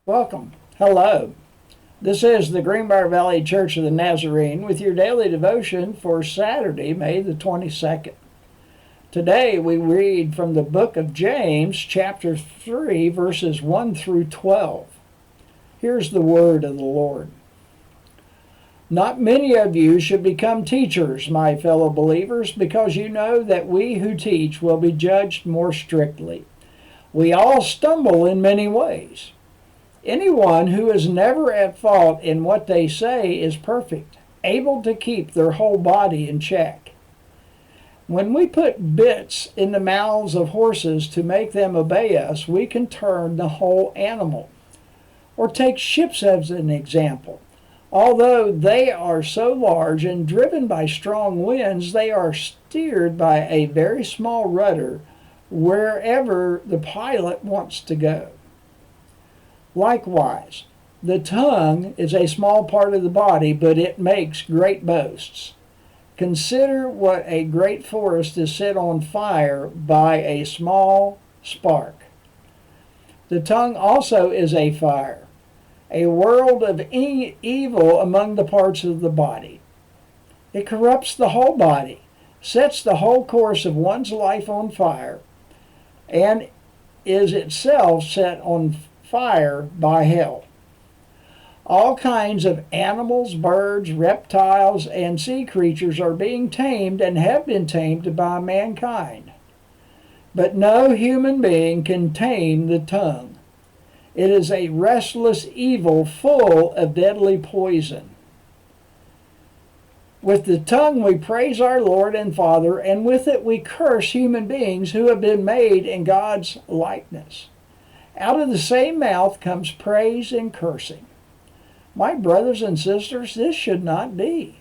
Welcome. Hello. This is the Greenbrier Valley Church of the Nazarene with your daily devotion for Saturday, May the 22nd. Today we read from the book of James, chapter 3, verses 1 through 12. Here's the word of the Lord. Not many of you should become teachers, my fellow believers, because you know that we who teach will be judged more strictly. We all stumble in many ways. Anyone who is never at fault in what they say is perfect, able to keep their whole body in check. When we put bits in the mouths of horses to make them obey us, we can turn the whole animal. Or take ships as an example. Although they are so large and driven by strong winds, they are steered by a very small rudder wherever the pilot wants to go. Likewise, the tongue is a small part of the body, but it makes great boasts. Consider what a great forest is set on fire by a small spark. The tongue also is a fire, a world of evil among the parts of the body. It corrupts the whole body, sets the whole course of one's life on fire, and is itself set on fire by hell. All kinds of animals, birds, reptiles, and sea creatures are being tamed and have been tamed by mankind. But no human being can tame the tongue. It is a restless evil full of deadly poison. With the tongue we praise our Lord and Father, and with it we curse human beings who have been made in God's likeness. Out of the same mouth comes praise and cursing. My brothers and sisters, this should not be.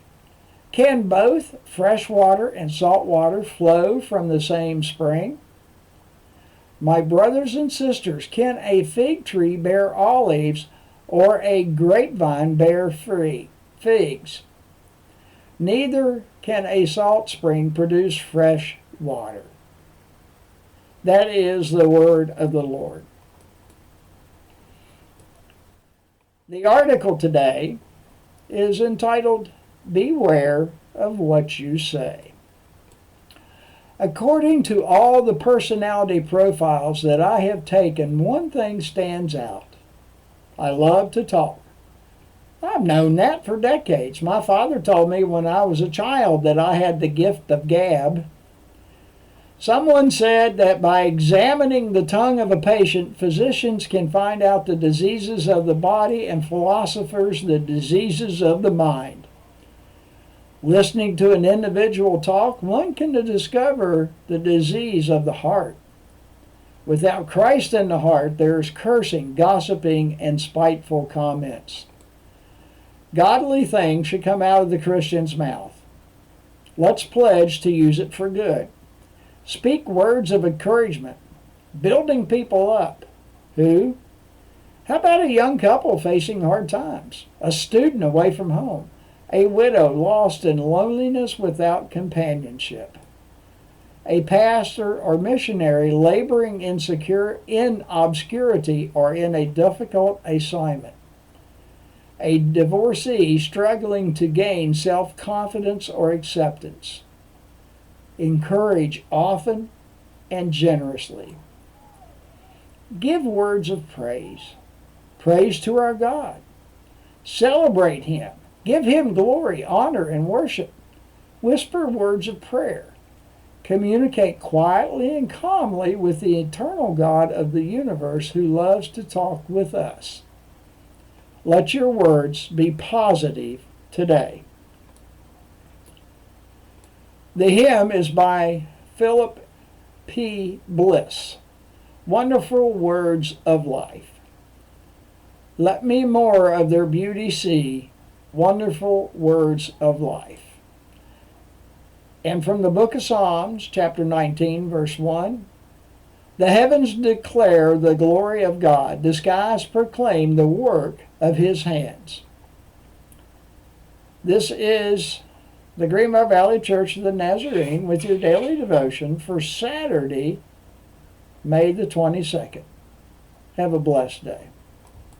Can both fresh water and salt water flow from the same spring? My brothers and sisters, can a fig tree bear olives or a grapevine bear figs? Neither can a salt spring produce fresh water. That is the word of the Lord. The article today is entitled, Beware of What You Say. According to all the personality profiles that I have taken, one thing stands out. I love to talk. I've known that for decades. My father told me when I was a child that I had the gift of gab. Someone said that by examining the tongue of a patient, physicians can find out the diseases of the body and philosophers the diseases of the mind. Listening to an individual talk, one can discover the disease of the heart. Without Christ in the heart, there is cursing, gossiping, and spiteful comments. Godly things should come out of the Christian's mouth. Let's pledge to use it for good. Speak words of encouragement, building people up. Who? How about a young couple facing hard times? A student away from home? A widow lost in loneliness without companionship? A pastor or missionary laboring in obscurity or in a difficult assignment? A divorcee struggling to gain self-confidence or acceptance? Encourage often and generously. Give words of praise. Praise to our God. Celebrate Him. Give Him glory, honor, and worship. Whisper words of prayer. Communicate quietly and calmly with the eternal God of the universe who loves to talk with us. Let your words be positive today. The hymn is by Philip P. Bliss, Wonderful Words of Life. Let me more of their beauty see, wonderful words of life. And from the book of Psalms, chapter 19, verse 1, the heavens declare the glory of God, the skies proclaim the work of His hands. This is the Greenbrier Valley Church of the Nazarene with your daily devotion for Saturday, May the 22nd. Have a blessed day.